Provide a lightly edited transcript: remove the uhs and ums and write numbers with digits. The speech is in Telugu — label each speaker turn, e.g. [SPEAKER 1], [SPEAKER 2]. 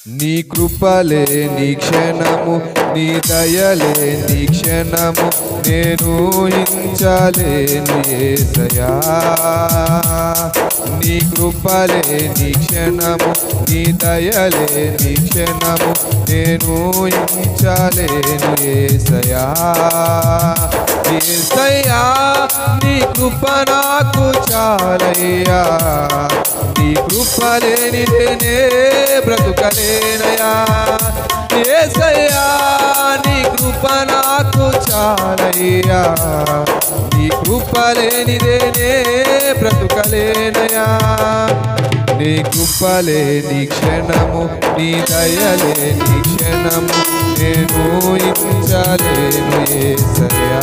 [SPEAKER 1] నీ కృపలే నీ క్షణము, నీ దయలే నీ క్షణము, నేను ఊహించలేను యేసయ్యా. నీ కృపలే నీ క్షణము, నీ దయలే నీ క్షణము, నేను ఊహించలేను యేసయ్యా. యేసయ్యా నీ కృప నాకు చాలయ్యా, నీ కృప లేనిదే బ్రతుకలేనయా. యేసయ్యా నీ కృప నాకు చాలయ్యా, నీ కృప లేనిదే బ్రతుకలేనయా. నీ కృపలే నీ క్షణము, నీ దయలే నీ క్షణము, నేను ఊహించలేను యేసయ్యా.